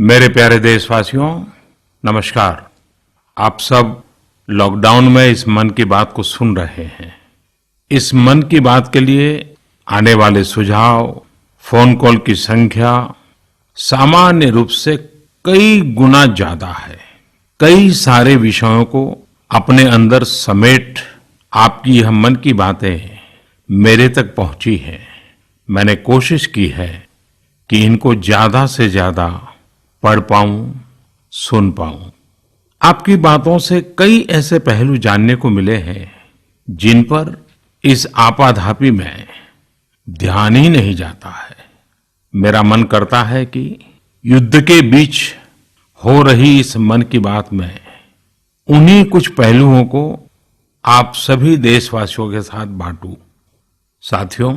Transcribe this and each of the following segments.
मेरे प्यारे देशवासियों, नमस्कार। आप सब लॉकडाउन में इस मन की बात को सुन रहे हैं। इस मन की बात के लिए आने वाले सुझाव, फोन कॉल की संख्या सामान्य रूप से कई गुना ज्यादा है। कई सारे विषयों को अपने अंदर समेट आपकी यह मन की बातें मेरे तक पहुंची हैं। मैंने कोशिश की है कि इनको ज्यादा से ज्यादा पढ़ पाऊं, सुन पाऊं। आपकी बातों से कई ऐसे पहलू जानने को मिले हैं जिन पर इस आपाधापी में ध्यान ही नहीं जाता है। मेरा मन करता है कि युद्ध के बीच हो रही इस मन की बात में उन्हीं कुछ पहलुओं को आप सभी देशवासियों के साथ बांटूं। साथियों,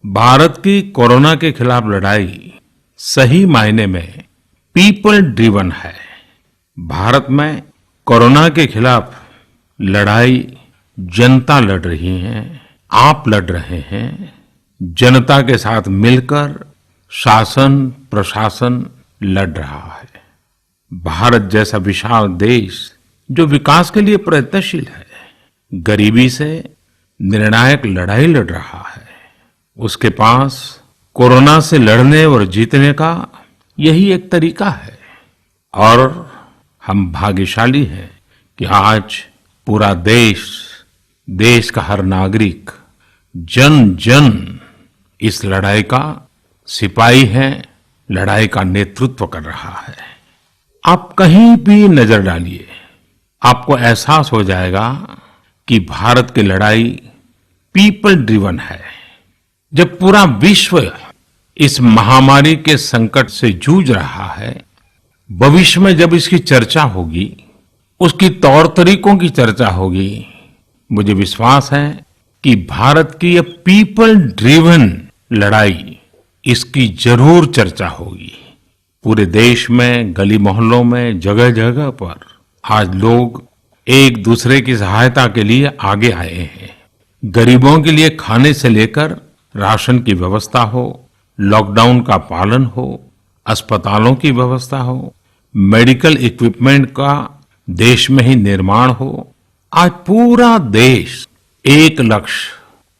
भारत की कोरोना के खिलाफ लड़ाई सही मायने में पीपल ड्रिवन है। भारत में कोरोना के खिलाफ लड़ाई जनता लड़ रही है, आप लड़ रहे हैं। जनता के साथ मिलकर शासन प्रशासन लड़ रहा है। भारत जैसा विशाल देश जो विकास के लिए प्रयत्नशील है, गरीबी से निर्णायक लड़ाई लड़ रहा है। उसके पास कोरोना से लड़ने और जीतने का यही एक तरीका है। और हम भाग्यशाली हैं कि आज पूरा देश का हर नागरिक, जन जन इस लड़ाई का सिपाही है, लड़ाई का नेतृत्व कर रहा है। आप कहीं भी नजर डालिए, आपको एहसास हो जाएगा कि भारत की लड़ाई पीपल ड्रिवन है। जब पूरा विश्व इस महामारी के संकट से जूझ रहा है, भविष्य में जब इसकी चर्चा होगी, उसकी तौर तरीकों की चर्चा होगी, मुझे विश्वास है कि भारत की यह पीपल ड्रिवन लड़ाई, इसकी जरूर चर्चा होगी। पूरे देश में, गली मोहल्लों में, जगह जगह पर आज लोग एक दूसरे की सहायता के लिए आगे आए हैं। गरीबों के लिए खाने से लेकर राशन की व्यवस्था हो, लॉकडाउन का पालन हो, अस्पतालों की व्यवस्था हो, मेडिकल इक्विपमेंट का देश में ही निर्माण हो। आज पूरा देश एक लक्ष्य,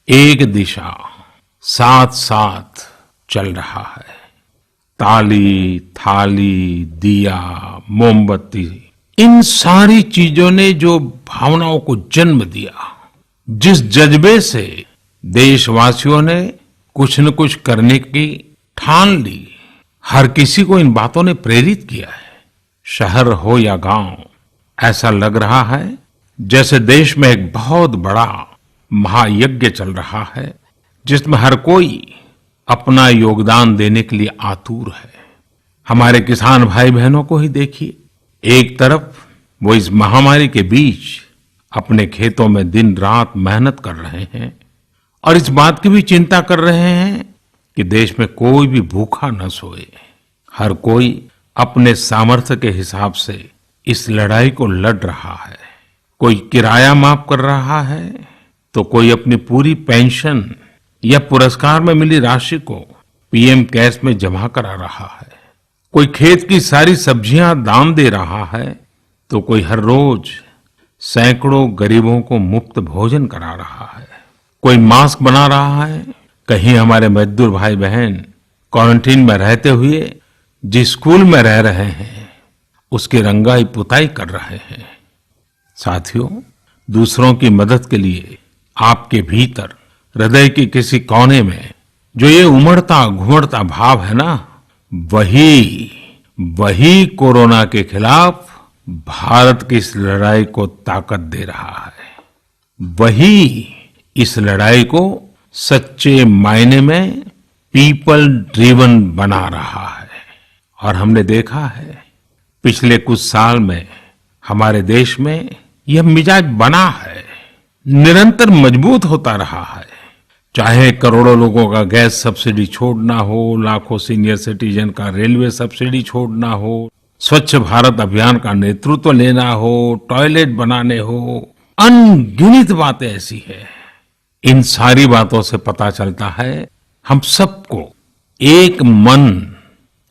एक दिशा, साथ साथ चल रहा है। ताली, थाली, दिया, मोमबत्ती, इन सारी चीजों ने जो भावनाओं को जन्म दिया, जिस जज्बे से देशवासियों ने कुछ न कुछ करने की ठान ली, हर किसी को इन बातों ने प्रेरित किया है। शहर हो या गांव, ऐसा लग रहा है जैसे देश में एक बहुत बड़ा महायज्ञ चल रहा है, जिसमें हर कोई अपना योगदान देने के लिए आतुर है। हमारे किसान भाई बहनों को ही देखिए, एक तरफ वो इस महामारी के बीच अपने खेतों में दिन रात मेहनत कर रहे हैं और इस बात की भी चिंता कर रहे हैं कि देश में कोई भी भूखा न सोए। हर कोई अपने सामर्थ्य के हिसाब से इस लड़ाई को लड़ रहा है। कोई किराया माफ कर रहा है, तो कोई अपनी पूरी पेंशन या पुरस्कार में मिली राशि को पीएम केयर्स में जमा करा रहा है। कोई खेत की सारी सब्जियां दान दे रहा है, तो कोई हर रोज सैकड़ों गरीबों को मुफ्त भोजन करा रहा है। कोई मास्क बना रहा है। कहीं हमारे मजदूर भाई बहन क्वारंटीन में रहते हुए जिस स्कूल में रह रहे हैं, उसकी रंगाई पुताई कर रहे हैं। साथियों, दूसरों की मदद के लिए आपके भीतर हृदय के किसी कोने में जो ये उमड़ता घुमड़ता भाव है ना, वही कोरोना के खिलाफ भारत की इस लड़ाई को ताकत दे रहा है। वही इस लड़ाई को सच्चे मायने में पीपल ड्रिवन बना रहा है। और हमने देखा है पिछले कुछ साल में हमारे देश में यह मिजाज बना है, निरंतर मजबूत होता रहा है। चाहे करोड़ों लोगों का गैस सब्सिडी छोड़ना हो, लाखों सीनियर सिटीजन का रेलवे सब्सिडी छोड़ना हो, स्वच्छ भारत अभियान का नेतृत्व लेना हो, टॉयलेट बनाने हो, अनगिनत बातें ऐसी है। इन सारी बातों से पता चलता है हम सबको एक मन,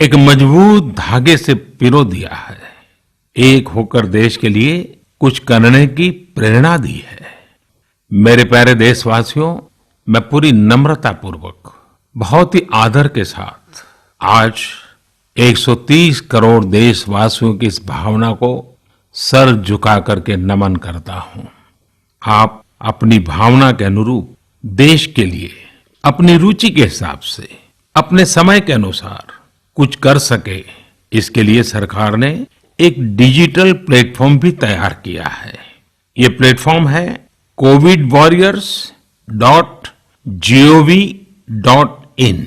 एक मजबूत धागे से पिरो दिया है, एक होकर देश के लिए कुछ करने की प्रेरणा दी है। मेरे प्यारे देशवासियों, मैं पूरी नम्रता पूर्वक, बहुत ही आदर के साथ आज 130 करोड़ देशवासियों की इस भावना को सर झुका करके नमन करता हूं। आप अपनी भावना के अनुरूप देश के लिए अपनी रुचि के हिसाब से, अपने समय के अनुसार कुछ कर सके, इसके लिए सरकार ने एक डिजिटल प्लेटफॉर्म भी तैयार किया है। ये प्लेटफॉर्म है covidwarriors.gov.in।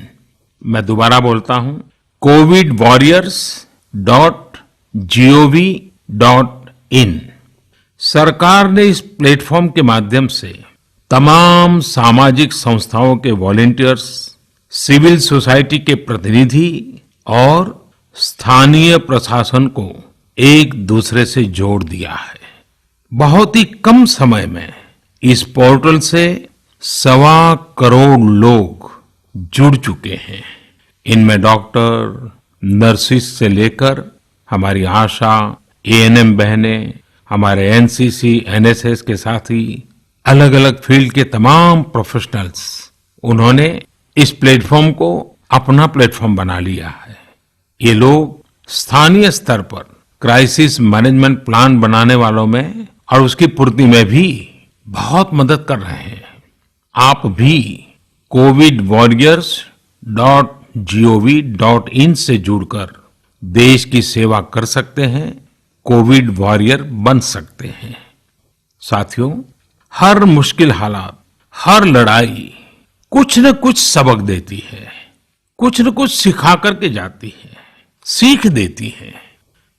मैं दोबारा बोलता हूं, covidwarriors.gov.in। सरकार ने इस प्लेटफॉर्म के माध्यम से तमाम सामाजिक संस्थाओं के वॉलंटियर्स, सिविल सोसाइटी के प्रतिनिधि और स्थानीय प्रशासन को एक दूसरे से जोड़ दिया है। बहुत ही कम समय में इस पोर्टल से 1.25 करोड़ लोग जुड़ चुके हैं। इनमें डॉक्टर, नर्सिस से लेकर हमारी आशा, एएनएम बहनें, हमारे एनसीसी, एनएसएस के साथी, अलग अलग फील्ड के तमाम प्रोफेशनल्स, उन्होंने इस प्लेटफॉर्म को अपना प्लेटफॉर्म बना लिया है। ये लोग स्थानीय स्तर पर क्राइसिस मैनेजमेंट प्लान बनाने वालों में और उसकी पूर्ति में भी बहुत मदद कर रहे हैं। आप भी covidwarriors.gov.in से जुड़कर देश की सेवा कर सकते हैं, कोविड वॉरियर बन सकते हैं। साथियों, हर मुश्किल हालात, हर लड़ाई कुछ न कुछ सबक देती है, कुछ न कुछ सिखा करके जाती है, सीख देती है,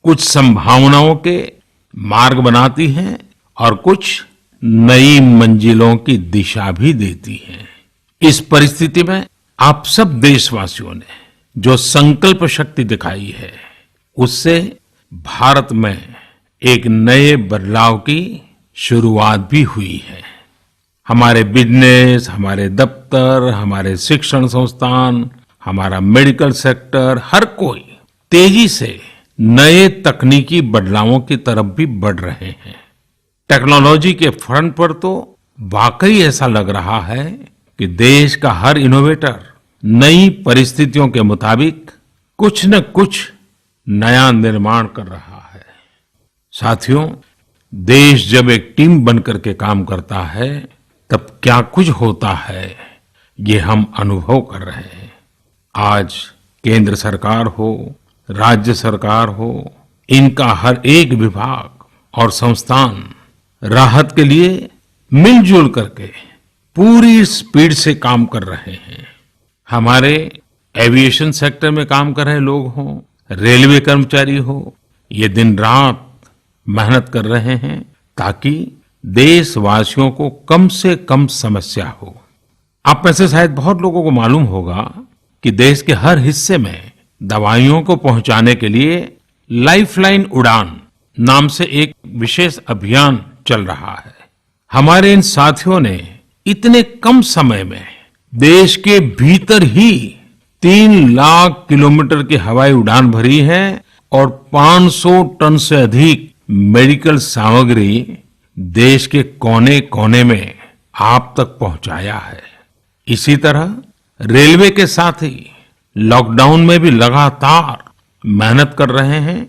कुछ संभावनाओं के मार्ग बनाती है और कुछ नई मंजिलों की दिशा भी देती है। इस परिस्थिति में आप सब देशवासियों ने जो संकल्प शक्ति दिखाई है, उससे भारत में एक नए बदलाव की शुरुआत भी हुई है। हमारे बिजनेस, हमारे दफ्तर, हमारे शिक्षण संस्थान, हमारा मेडिकल सेक्टर, हर कोई तेजी से नए तकनीकी बदलावों की तरफ भी बढ़ रहे हैं। टेक्नोलॉजी के फ्रंट पर तो वाकई ऐसा लग रहा है कि देश का हर इनोवेटर नई परिस्थितियों के मुताबिक कुछ न कुछ नया निर्माण कर रहा है। साथियों, देश जब एक टीम बनकर के काम करता है, तब क्या कुछ होता है, ये हम अनुभव कर रहे हैं। आज केंद्र सरकार हो, राज्य सरकार हो, इनका हर एक विभाग और संस्थान राहत के लिए मिलजुल करके पूरी स्पीड से काम कर रहे हैं। हमारे एविएशन सेक्टर में काम कर रहे लोग हों, रेलवे कर्मचारी हो, ये दिन रात मेहनत कर रहे हैं ताकि देशवासियों को कम से कम समस्या हो। आप में से शायद बहुत लोगों को मालूम होगा कि देश के हर हिस्से में दवाइयों को पहुंचाने के लिए लाइफलाइन उड़ान नाम से एक विशेष अभियान चल रहा है। हमारे इन साथियों ने इतने कम समय में देश के भीतर ही 3 लाख किलोमीटर की हवाई उड़ान भरी है और 500 टन से अधिक मेडिकल सामग्री देश के कोने कोने में आप तक पहुंचाया है। इसी तरह रेलवे के साथी लॉकडाउन में भी लगातार मेहनत कर रहे हैं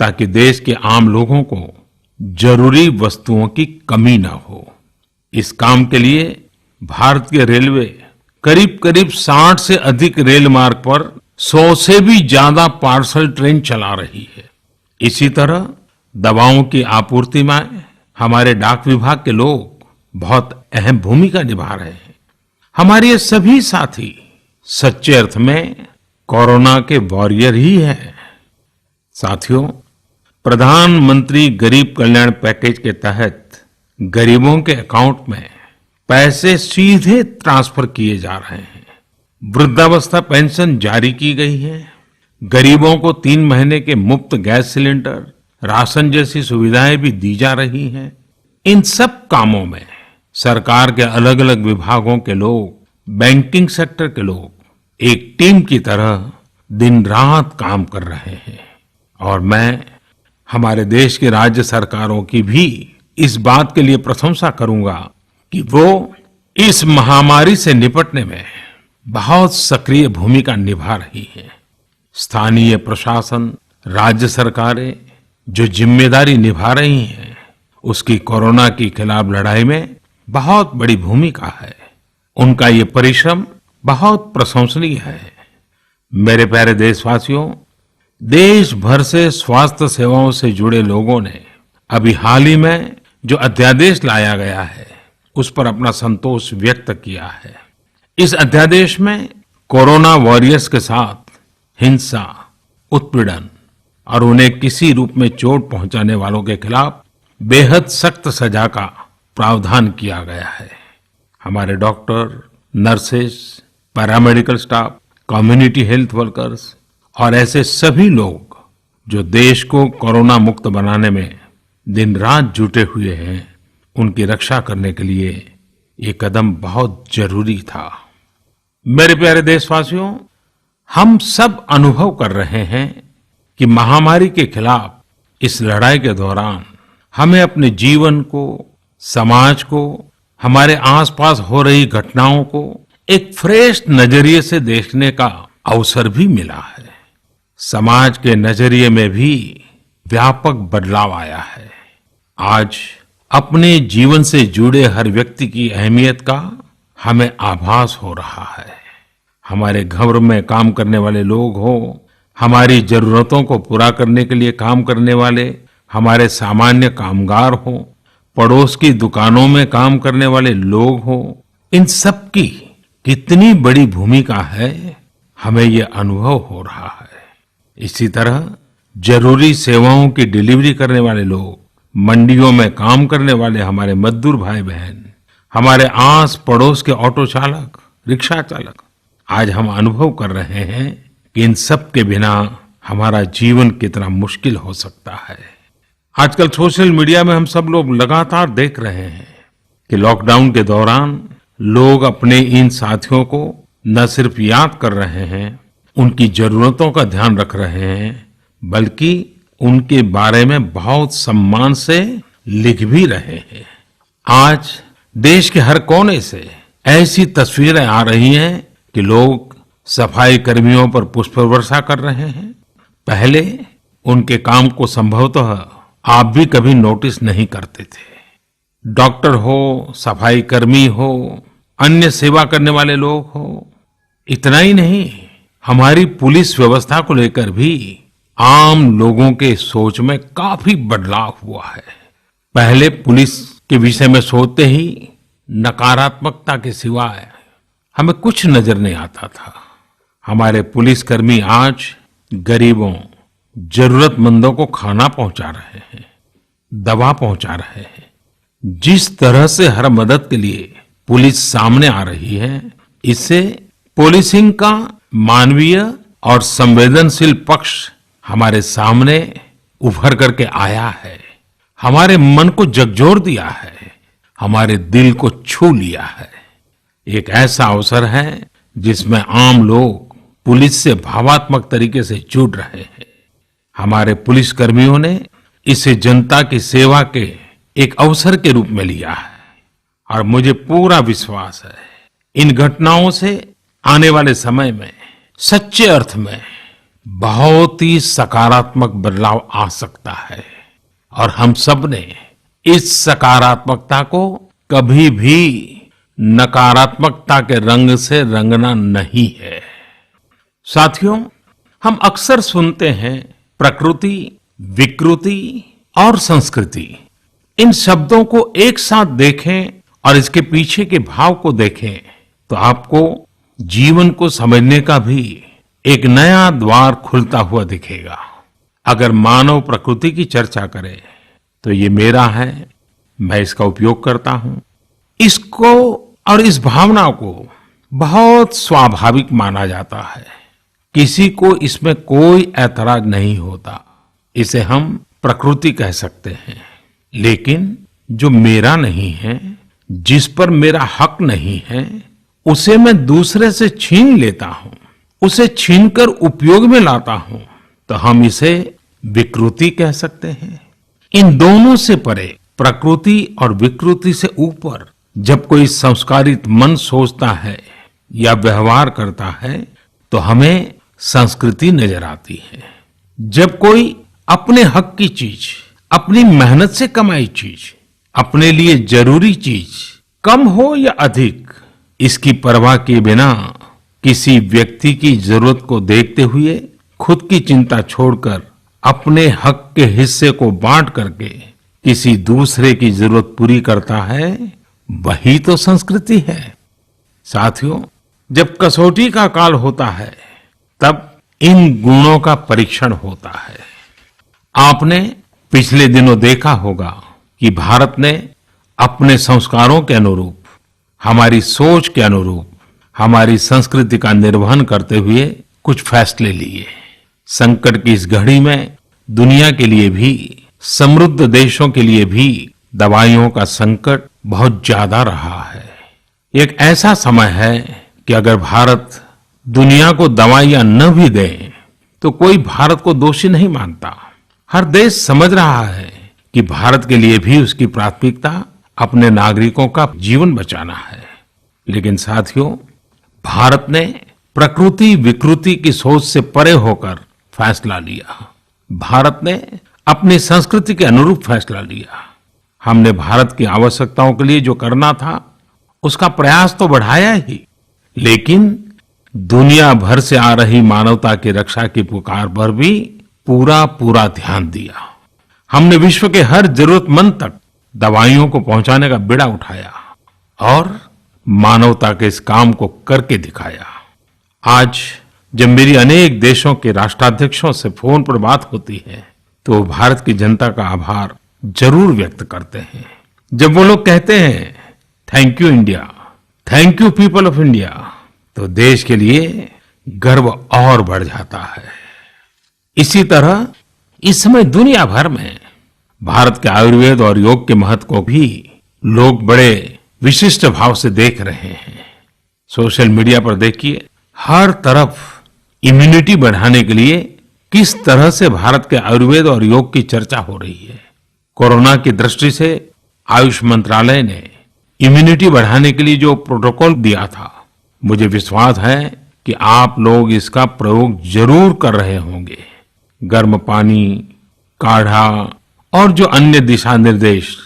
ताकि देश के आम लोगों को जरूरी वस्तुओं की कमी न हो। इस काम के लिए भारतीय रेलवे करीब करीब 60 से अधिक रेल मार्ग पर 100 से भी ज्यादा पार्सल ट्रेन चला रही है। इसी तरह दवाओं की आपूर्ति में हमारे डाक विभाग के लोग बहुत अहम भूमिका निभा रहे हैं। हमारे ये सभी साथी सच्चे अर्थ में कोरोना के वॉरियर ही हैं। साथियों, प्रधानमंत्री गरीब कल्याण पैकेज के तहत गरीबों के अकाउंट में पैसे सीधे ट्रांसफर किए जा रहे हैं। वृद्धावस्था पेंशन जारी की गई है। गरीबों को 3 महीने के मुफ्त गैस सिलेंडर, राशन जैसी सुविधाएं भी दी जा रही हैं। इन सब कामों में सरकार के अलग अलग विभागों के लोग, बैंकिंग सेक्टर के लोग एक टीम की तरह दिन रात काम कर रहे हैं और मैं हमारे देश की राज्य सरकारों की भी इस बात के लिए प्रशंसा करूंगा कि वो इस महामारी से निपटने में बहुत सक्रिय भूमिका निभा रही है। स्थानीय प्रशासन, राज्य सरकारें जो जिम्मेदारी निभा रही हैं, उसकी कोरोना के खिलाफ लड़ाई में बहुत बड़ी भूमिका है। उनका ये परिश्रम बहुत प्रशंसनीय है। मेरे प्यारे देशवासियों, देश भर से स्वास्थ्य सेवाओं से जुड़े लोगों ने अभी हाल ही में जो अध्यादेश लाया गया है, उस पर अपना संतोष व्यक्त किया है। इस अध्यादेश में कोरोना वॉरियर्स के साथ हिंसा, उत्पीड़न और उन्हें किसी रूप में चोट पहुंचाने वालों के खिलाफ बेहद सख्त सजा का प्रावधान किया गया है। हमारे doctor, nurses, paramedical staff, community health workers और ऐसे सभी लोग जो देश को कोरोना मुक्त बनाने में दिन रात जुटे हुए हैं, उनकी रक्षा करने के लिए ये कदम बहुत जरूरी था। मेरे प्यारे देशवासियों, हम सब अनुभव कर रहे हैं कि महामारी के खिलाफ इस लड़ाई के दौरान हमें अपने जीवन को, समाज को, हमारे आसपास हो रही घटनाओं को एक फ्रेश नजरिए से देखने का अवसर भी मिला है। समाज के नजरिए में भी व्यापक बदलाव आया है। आज अपने जीवन से जुड़े हर व्यक्ति की अहमियत का हमें आभास हो रहा है। हमारे घर में काम करने वाले लोग हो, हमारी जरूरतों को पूरा करने के लिए काम करने वाले हमारे सामान्य कामगार हो, पड़ोस की दुकानों में काम करने वाले लोग हो, इन सब की कितनी बड़ी भूमिका है, हमें ये अनुभव हो रहा है। इसी तरह जरूरी सेवाओं की डिलीवरी करने वाले लोग, मंडियों में काम करने वाले हमारे मजदूर भाई बहन, हमारे आस पड़ोस के ऑटो चालक, रिक्शा चालक, आज हम अनुभव कर रहे हैं कि इन सब के बिना हमारा जीवन कितना मुश्किल हो सकता है। आजकल सोशल मीडिया में हम सब लोग लगातार देख रहे हैं कि लॉकडाउन के दौरान लोग अपने इन साथियों को न सिर्फ याद कर रहे हैं, उनकी जरूरतों का ध्यान रख रहे हैं, बल्कि उनके बारे में बहुत सम्मान से लिख भी रहे हैं। आज देश के हर कोने से ऐसी तस्वीरें आ रही हैं कि लोग सफाई कर्मियों पर पुष्प वर्षा कर रहे हैं। पहले उनके काम को संभवतः आप भी कभी नोटिस नहीं करते थे। डॉक्टर हो, सफाई कर्मी हो, अन्य सेवा करने वाले लोग हो, इतना ही नहीं, हमारी पुलिस व्यवस्था को लेकर भी आम लोगों के सोच में काफी बदलाव हुआ है। पहले पुलिस के विषय में सोचते ही नकारात्मकता के सिवाय हमें कुछ नजर नहीं आता था। हमारे पुलिसकर्मी आज गरीबों, जरूरतमंदों को खाना पहुंचा रहे हैं, दवा पहुंचा रहे हैं। जिस तरह से हर मदद के लिए पुलिस सामने आ रही है, इससे पुलिसिंग का मानवीय और संवेदनशील पक्ष हमारे सामने उभर करके आया है, हमारे मन को झकझोर दिया है, हमारे दिल को छू लिया है। एक ऐसा अवसर है जिसमें आम लोग पुलिस से भावात्मक तरीके से जुड़ रहे हैं। हमारे पुलिस कर्मियों ने इसे जनता की सेवा के एक अवसर के रूप में लिया है और मुझे पूरा विश्वास है इन घटनाओं से आने वाले समय में सच्चे अर्थ में बहुत ही सकारात्मक बदलाव आ सकता है और हम सब ने इस सकारात्मकता को कभी भी नकारात्मकता के रंग से रंगना नहीं है। साथियों, हम अक्सर सुनते हैं प्रकृति, विकृति और संस्कृति। इन शब्दों को एक साथ देखें और इसके पीछे के भाव को देखें तो आपको जीवन को समझने का भी एक नया द्वार खुलता हुआ दिखेगा। अगर मानव प्रकृति की चर्चा करें तो ये मेरा है, मैं इसका उपयोग करता हूं। इसको और इस भावना को बहुत स्वाभाविक माना जाता है, किसी को इसमें कोई ऐतराज नहीं होता। इसे हम प्रकृति कह सकते हैं। लेकिन जो मेरा नहीं है, जिस पर मेरा हक नहीं है, उसे मैं दूसरे से छीन लेता हूं, उसे छीनकर उपयोग में लाता हूं तो हम इसे विकृति कह सकते हैं। इन दोनों से परे, प्रकृति और विकृति से ऊपर जब कोई संस्कारित मन सोचता है या व्यवहार करता है तो हमें संस्कृति नजर आती है। जब कोई अपने हक की चीज, अपनी मेहनत से कमाई चीज, अपने लिए जरूरी चीज कम हो या अधिक, इसकी परवाह किए बिना किसी व्यक्ति की जरूरत को देखते हुए खुद की चिंता छोड़कर अपने हक के हिस्से को बांट करके किसी दूसरे की जरूरत पूरी करता है, वही तो संस्कृति है। साथियों, जब कसौटी का काल होता है तब इन गुणों का परीक्षण होता है। आपने पिछले दिनों देखा होगा कि भारत ने अपने संस्कारों के अनुरूप, हमारी सोच के अनुरूप, हमारी संस्कृति का निर्वहन करते हुए कुछ फैसले लिए। संकट की इस घड़ी में दुनिया के लिए भी, समृद्ध देशों के लिए भी दवाइयों का संकट बहुत ज्यादा रहा है। एक ऐसा समय है कि अगर भारत दुनिया को दवाइयां न भी दे तो कोई भारत को दोषी नहीं मानता। हर देश समझ रहा है कि भारत के लिए भी उसकी प्राथमिकता अपने नागरिकों का जीवन बचाना है। लेकिन साथियों, भारत ने प्रकृति विकृति की सोच से परे होकर फैसला लिया। भारत ने अपनी संस्कृति के अनुरूप फैसला लिया। हमने भारत की आवश्यकताओं के लिए जो करना था उसका प्रयास तो बढ़ाया ही, लेकिन दुनिया भर से आ रही मानवता की रक्षा की पुकार पर भी पूरा ध्यान दिया। हमने विश्व के हर जरूरतमंद तक दवाइयों को पहुंचाने का बीड़ा उठाया और मानवता के इस काम को करके दिखाया। आज जब मेरी अनेक देशों के राष्ट्राध्यक्षों से फोन पर बात होती है तो वो भारत की जनता का आभार जरूर व्यक्त करते हैं। जब वो लोग कहते हैं thank you India, thank you people of India, तो देश के लिए गर्व और बढ़ जाता है। इसी तरह इस समय दुनिया भर में भारत के आयुर्वेद और योग के महत्व को भी लोग बड़े विशिष्ट भाव से देख रहे हैं। सोशल मीडिया पर देखिए, हर तरफ इम्यूनिटी बढ़ाने के लिए किस तरह से भारत के आयुर्वेद और योग की चर्चा हो रही है। कोरोना की दृष्टि से आयुष मंत्रालय ने इम्यूनिटी बढ़ाने के लिए जो प्रोटोकॉल दिया था, मुझे विश्वास है कि आप लोग इसका प्रयोग जरूर कर रहे होंगे। गर्म पानी, काढ़ा और जो अन्य दिशा निर्देश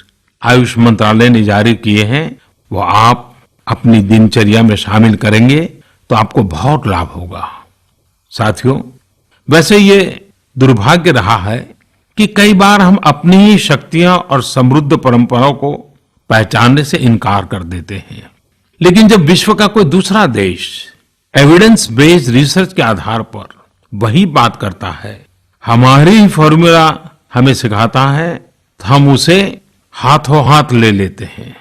आयुष मंत्रालय ने जारी किए हैं वो आप अपनी दिनचर्या में शामिल करेंगे तो आपको बहुत लाभ होगा। साथियों, वैसे ये दुर्भाग्य रहा है कि कई बार हम अपनी ही शक्तियां और समृद्ध परंपराओं को पहचानने से इनकार कर देते हैं। लेकिन जब विश्व का कोई दूसरा देश एविडेंस बेस्ड रिसर्च के आधार पर वही बात करता है, हमारी ही फॉर्मूला हमें सिखाता है, तो हम उसे हाथों हाथ ले लेते हैं।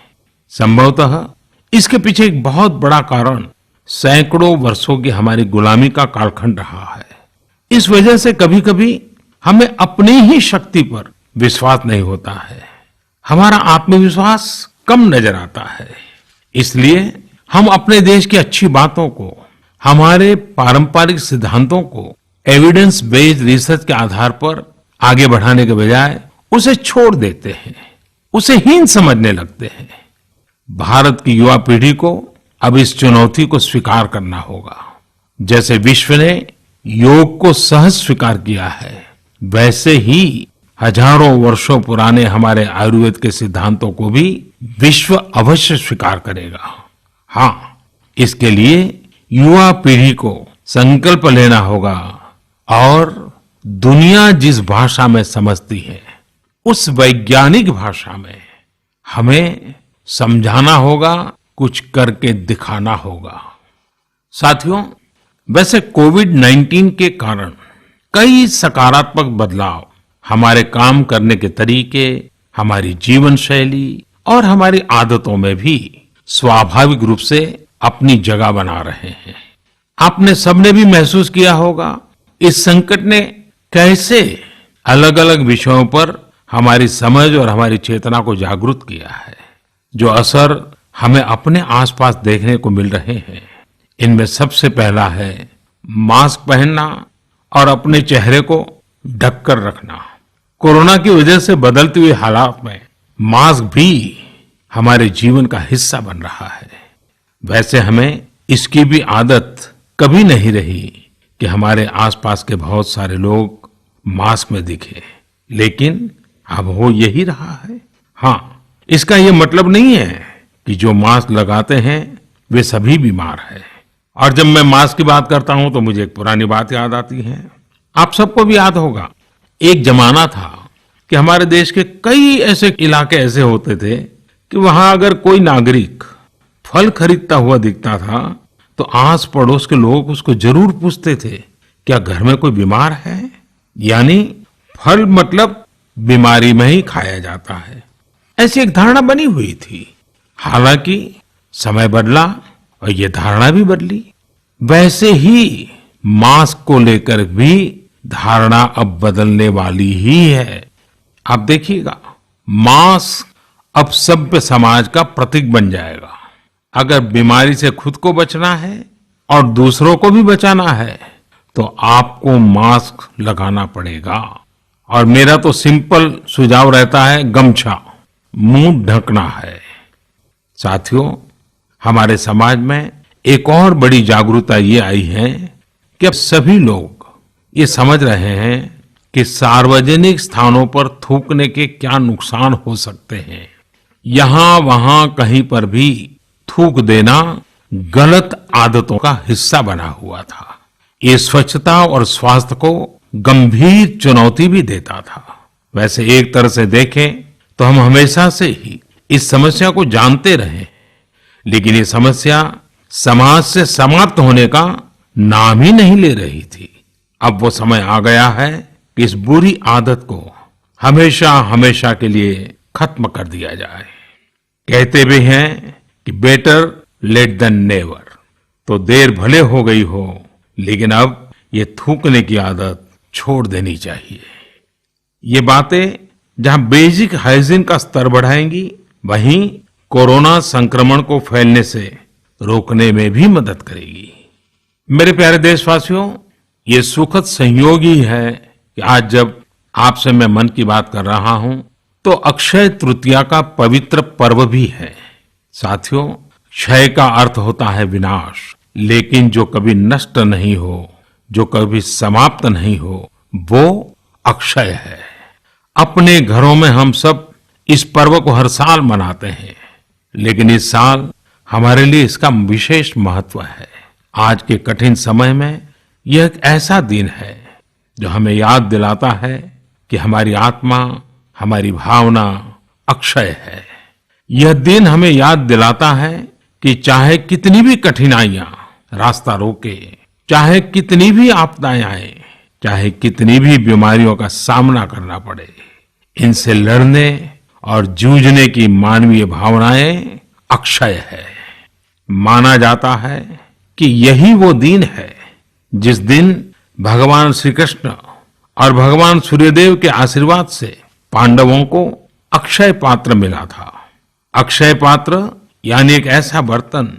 संभवतः इसके पीछे एक बहुत बड़ा कारण सैकड़ों वर्षों की हमारी गुलामी का कालखंड रहा है। इस वजह से कभी कभी हमें अपनी ही शक्ति पर विश्वास नहीं होता है, हमारा आत्मविश्वास कम नजर आता है। इसलिए हम अपने देश की अच्छी बातों को, हमारे पारंपरिक सिद्धांतों को एविडेंस बेस्ड रिसर्च के आधार पर आगे बढ़ाने के बजाय उसे छोड़ देते हैं, उसे हीन समझने लगते हैं। भारत की युवा पीढ़ी को अब इस चुनौती को स्वीकार करना होगा। जैसे विश्व ने योग को सहज स्वीकार किया है, वैसे ही हजारों वर्षों पुराने हमारे आयुर्वेद के सिद्धांतों को भी विश्व अवश्य स्वीकार करेगा। हाँ, इसके लिए युवा पीढ़ी को संकल्प लेना होगा और दुनिया जिस भाषा में समझती है उस वैज्ञानिक भाषा में हमें समझाना होगा, कुछ करके दिखाना होगा। साथियों, वैसे कोविड-19 के कारण कई सकारात्मक बदलाव हमारे काम करने के तरीके, हमारी जीवन शैली और हमारी आदतों में भी स्वाभाविक रूप से अपनी जगह बना रहे हैं। आपने सबने भी महसूस किया होगा इस संकट ने कैसे अलग अलग विषयों पर हमारी समझ और हमारी चेतना को जागरूक किया है। जो असर हमें अपने आसपास देखने को मिल रहे हैं, इनमें सबसे पहला है मास्क पहनना और अपने चेहरे को ढककर रखना। कोरोना की वजह से बदलते हुए हालात में मास्क भी हमारे जीवन का हिस्सा बन रहा है। वैसे हमें इसकी भी आदत कभी नहीं रही कि हमारे आसपास के बहुत सारे लोग मास्क में दिखे, लेकिन अब हो यही रहा है। हाँ, इसका ये मतलब नहीं है कि जो मास्क लगाते हैं वे सभी बीमार हैं। और जब मैं मास्क की बात करता हूं तो मुझे एक पुरानी बात याद आती है। आप सबको भी याद होगा, एक जमाना था कि हमारे देश के कई ऐसे इलाके ऐसे होते थे कि वहां अगर कोई नागरिक फल खरीदता हुआ दिखता था तो आस पड़ोस के लोग उसको जरूर पूछते थे, क्या घर में कोई बीमार है? यानी फल मतलब बीमारी में ही खाया जाता है, ऐसी एक धारणा बनी हुई थी। हालांकि समय बदला और ये धारणा भी बदली। वैसे ही मास्क को लेकर भी धारणा अब बदलने वाली ही है। आप देखिएगा, मास्क अब सभ्य समाज का प्रतीक बन जाएगा। अगर बीमारी से खुद को बचना है और दूसरों को भी बचाना है तो आपको मास्क लगाना पड़ेगा। और मेरा तो सिंपल सुझाव रहता है, गमछा मुंह ढकना है। साथियों, हमारे समाज में एक और बड़ी जागरूकता ये आई है कि अब सभी लोग ये समझ रहे हैं कि सार्वजनिक स्थानों पर थूकने के क्या नुकसान हो सकते हैं। यहां वहां कहीं पर भी थूक देना गलत आदतों का हिस्सा बना हुआ था। ये स्वच्छता और स्वास्थ्य को गंभीर चुनौती भी देता था। वैसे एक तरह से देखें तो हम हमेशा से ही इस समस्या को जानते रहे, लेकिन ये समस्या समाज से समाप्त होने का नाम ही नहीं ले रही थी। अब वो समय आ गया है कि इस बुरी आदत को हमेशा हमेशा के लिए खत्म कर दिया जाए। कहते भी हैं कि बेटर लेट देन नेवर। तो देर भले हो गई हो, लेकिन अब ये थूकने की आदत छोड़ देनी चाहिए। ये बातें जहां बेसिक हाइजीन का स्तर बढ़ाएंगी, वहीं कोरोना संक्रमण को फैलने से रोकने में भी मदद करेगी। मेरे प्यारे देशवासियों, ये सुखद संयोग ही है कि आज जब आपसे मैं मन की बात कर रहा हूं तो अक्षय तृतीया का पवित्र पर्व भी है। साथियों, क्षय का अर्थ होता है विनाश, लेकिन जो कभी नष्ट नहीं हो, जो कभी समाप्त नहीं हो, वो अक्षय है। अपने घरों में हम सब इस पर्व को हर साल मनाते हैं, लेकिन इस साल हमारे लिए इसका विशेष महत्व है। आज के कठिन समय में यह एक ऐसा दिन है जो हमें याद दिलाता है कि हमारी आत्मा, हमारी भावना अक्षय है। यह दिन हमें याद दिलाता है कि चाहे कितनी भी कठिनाइयां रास्ता रोके, चाहे कितनी भी आपदाएं आए, चाहे कितनी भी बीमारियों का सामना करना पड़े, इनसे लड़ने और जूझने की मानवीय भावनाएं अक्षय है। माना जाता है कि यही वो दिन है जिस दिन भगवान श्री कृष्ण और भगवान सूर्यदेव के आशीर्वाद से पांडवों को अक्षय पात्र मिला था। अक्षय पात्र यानी एक ऐसा बर्तन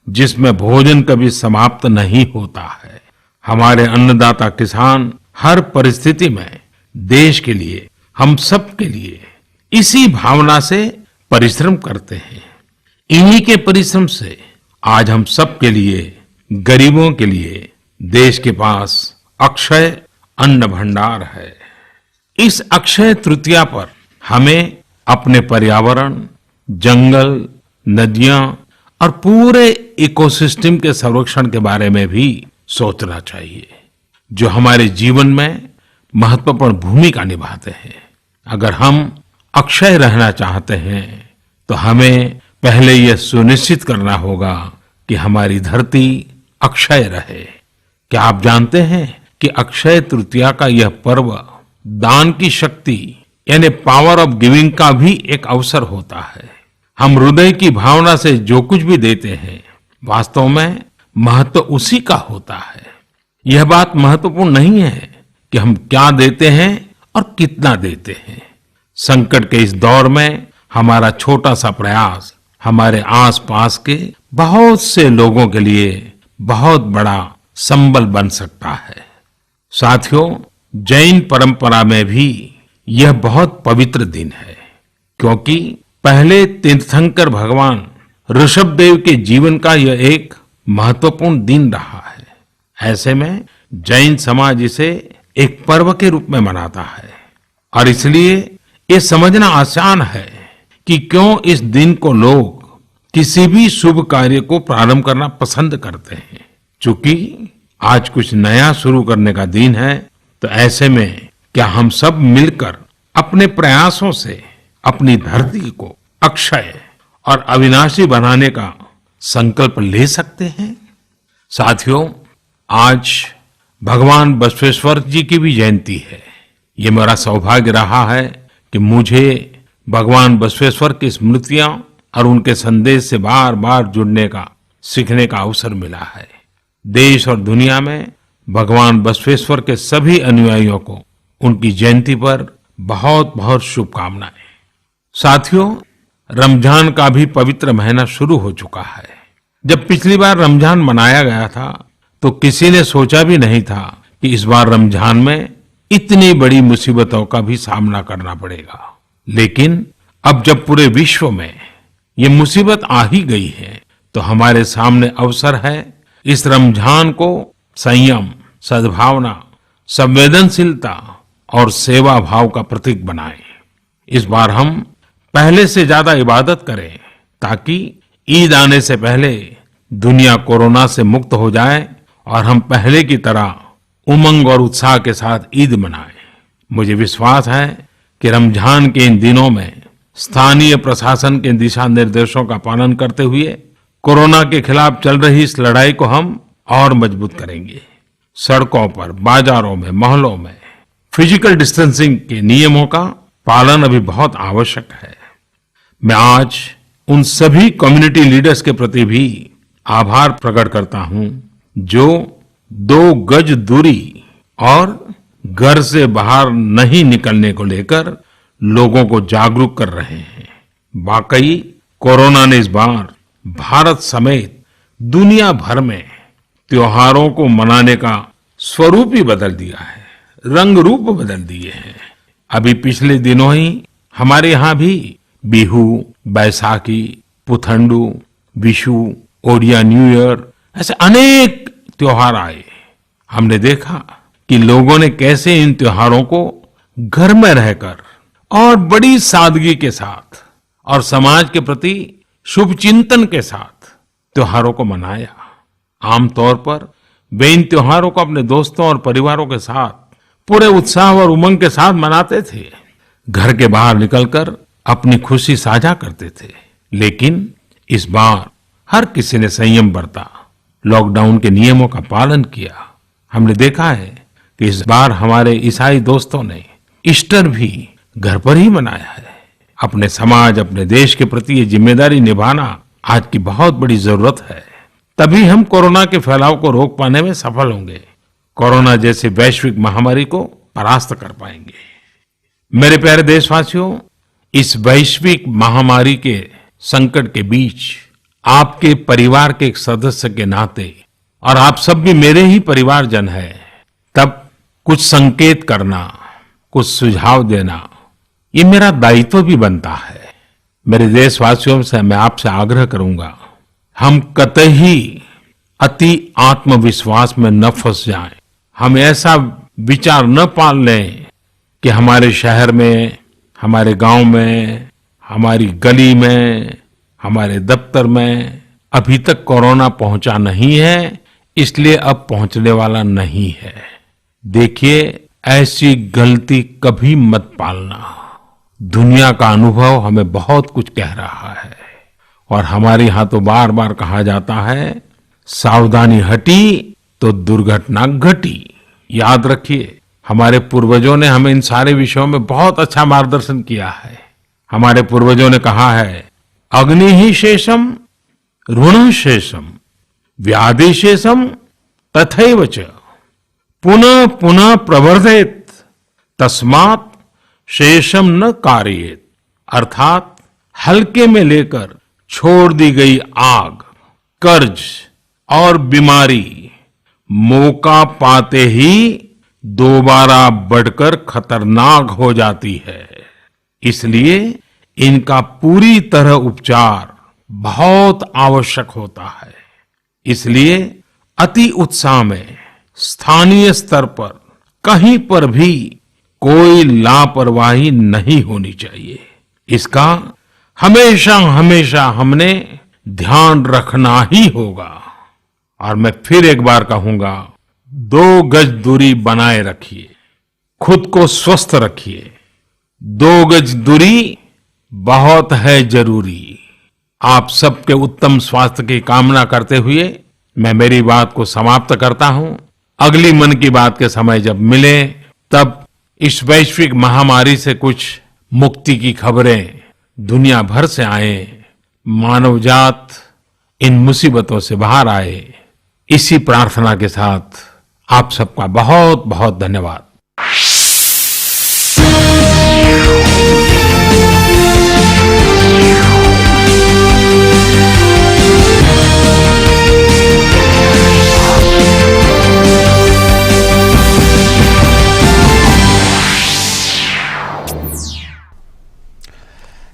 जिसमें भोजन कभी समाप्त नहीं होता है। हमारे अन्नदाता किसान हर परिस्थिति में देश के लिए, हम सब के लिए इसी भावना से परिश्रम करते हैं। इन्हीं के परिश्रम से आज हम सब के लिए, गरीबों के लिए देश के पास अक्षय अन्न भंडार है। इस अक्षय तृतीया पर हमें अपने पर्यावरण, जंगल, नदियां और पूरे इकोसिस्टम के संरक्षण के बारे में भी सोचना चाहिए, जो हमारे जीवन में महत्वपूर्ण भूमिका निभाते हैं। अगर हम अक्षय रहना चाहते हैं तो हमें पहले यह सुनिश्चित करना होगा कि हमारी धरती अक्षय रहे। क्या आप जानते हैं कि अक्षय तृतीया का यह पर्व दान की शक्ति यानी पावर ऑफ गिविंग का भी एक अवसर होता है। हम हृदय की भावना से जो कुछ भी देते हैं, वास्तव में महत्व उसी का होता है। यह बात महत्वपूर्ण नहीं है कि हम क्या देते हैं और कितना देते हैं। संकट के इस दौर में हमारा छोटा सा प्रयास हमारे आसपास के बहुत से लोगों के लिए बहुत बड़ा संबल बन सकता है। साथियों, जैन परंपरा में भी यह बहुत पवित्र दिन है, क्योंकि पहले तीर्थंकर भगवान ऋषभदेव के जीवन का यह एक महत्वपूर्ण दिन रहा है। ऐसे में जैन समाज इसे एक पर्व के रूप में मनाता है और इसलिए ये समझना आसान है कि क्यों इस दिन को लोग किसी भी शुभ कार्य को प्रारंभ करना पसंद करते हैं। चूंकि आज कुछ नया शुरू करने का दिन है, तो ऐसे में क्या हम सब मिलकर अपने प्रयासों से अपनी धरती को अक्षय और अविनाशी बनाने का संकल्प ले सकते हैं। साथियों, आज भगवान बसवेश्वर जी की भी जयंती है। ये मेरा सौभाग्य रहा है कि मुझे भगवान बसवेश्वर की स्मृतियां और उनके संदेश से बार बार जुड़ने का, सीखने का अवसर मिला है। देश और दुनिया में भगवान बसवेश्वर के सभी अनुयायियों को उनकी जयंती पर बहुत बहुत शुभकामनाएं। साथियों, रमजान का भी पवित्र महीना शुरू हो चुका है। जब पिछली बार रमजान मनाया गया था तो किसी ने सोचा भी नहीं था कि इस बार रमजान में इतनी बड़ी मुसीबतों का भी सामना करना पड़ेगा। लेकिन अब जब पूरे विश्व में ये मुसीबत आ ही गई है, तो हमारे सामने अवसर है इस रमजान को संयम, सद्भावना, संवेदनशीलता और सेवा भाव का प्रतीक बनाएं। इस बार हम पहले से ज्यादा इबादत करें ताकि ईद आने से पहले दुनिया कोरोना से मुक्त हो जाए और हम पहले की तरह उमंग और उत्साह के साथ ईद मनाएं। मुझे विश्वास है कि रमजान के इन दिनों में स्थानीय प्रशासन के दिशा निर्देशों का पालन करते हुए कोरोना के खिलाफ चल रही इस लड़ाई को हम और मजबूत करेंगे। सड़कों पर, बाजारों में, मोहल्लों में फिजिकल डिस्टेंसिंग के नियमों का पालन अभी बहुत आवश्यक है। मैं आज उन सभी कम्युनिटी लीडर्स के प्रति भी आभार प्रकट करता हूं जो 2 गज दूरी और घर से बाहर नहीं निकलने को लेकर लोगों को जागरूक कर रहे हैं। वाकई कोरोना ने इस बार भारत समेत दुनिया भर में त्योहारों को मनाने का स्वरूप ही बदल दिया है, रंग रूप बदल दिए हैं। अभी पिछले दिनों ही हमारे यहाँ भी बिहू, बैसाखी, पुथंडू, विशु, ओडिया न्यू ईयर ऐसे अनेक त्योहार आए। हमने देखा कि लोगों ने कैसे इन त्योहारों को घर में रहकर और बड़ी सादगी के साथ और समाज के प्रति शुभ चिंतन के साथ त्योहारों को मनाया। आमतौर पर वे इन त्योहारों को अपने दोस्तों और परिवारों के साथ पूरे उत्साह और उमंग के साथ मनाते थे, घर के बाहर निकलकर अपनी खुशी साझा करते थे। लेकिन इस बार हर किसी ने संयम बरता, लॉकडाउन के नियमों का पालन किया। हमने देखा है कि इस बार हमारे ईसाई दोस्तों ने ईस्टर भी घर पर ही मनाया है। अपने समाज, अपने देश के प्रति ये जिम्मेदारी निभाना आज की बहुत बड़ी जरूरत है। तभी हम कोरोना के फैलाव को रोक पाने में सफल होंगे, कोरोना जैसी वैश्विक महामारी को परास्त कर पाएंगे। मेरे प्यारे देशवासियों, इस वैश्विक महामारी के संकट के बीच आपके परिवार के एक सदस्य के नाते, और आप सब भी मेरे ही परिवारजन हैं, तब कुछ संकेत करना, कुछ सुझाव देना, ये मेरा दायित्व भी बनता है। मेरे देशवासियों से मैं आपसे आग्रह करूंगा, हम कतई अति आत्मविश्वास में न फंस जाएं। हम ऐसा विचार न पाल लें कि हमारे शहर में, हमारे गांव में, हमारी गली में, हमारे दफ्तर में अभी तक कोरोना पहुंचा नहीं है, इसलिए अब पहुंचने वाला नहीं है। देखिए, ऐसी गलती कभी मत पालना। दुनिया का अनुभव हमें बहुत कुछ कह रहा है और हमारे यहाँ तो बार बार कहा जाता है, सावधानी हटी तो दुर्घटना घटी। याद रखिए, हमारे पूर्वजों ने हमें इन सारे विषयों में बहुत अच्छा मार्गदर्शन किया है। हमारे पूर्वजों ने कहा है, अग्नि ही शेषम ऋण शेषम व्याधि शेषम तथैव च पुनः पुनः प्रवर्धेत तस्मात् शेषम न कार्येत। अर्थात हल्के में लेकर छोड़ दी गई आग, कर्ज और बीमारी मौका पाते ही दोबारा बढ़कर खतरनाक हो जाती है। इसलिए इनका पूरी तरह उपचार बहुत आवश्यक होता है। इसलिए अति उत्साह में स्थानीय स्तर पर कहीं पर भी कोई लापरवाही नहीं होनी चाहिए। इसका हमेशा हमेशा हमने ध्यान रखना ही होगा। और मैं फिर एक बार कहूंगा, 2 गज दूरी बनाए रखिए, खुद को स्वस्थ रखिए। 2 गज दूरी बहुत है जरूरी। आप सबके उत्तम स्वास्थ्य की कामना करते हुए मैं मेरी बात को समाप्त करता हूं। अगली मन की बात के समय जब मिले तब इस वैश्विक महामारी से कुछ मुक्ति की खबरें दुनिया भर से आए, मानवजात इन मुसीबतों से बाहर आए, इसी प्रार्थना के साथ आप सबका बहुत बहुत धन्यवाद।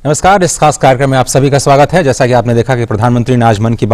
नमस्कार, इस खास कार्यक्रम में आप सभी का स्वागत है। जैसा कि आपने देखा कि प्रधानमंत्री ने आज मन की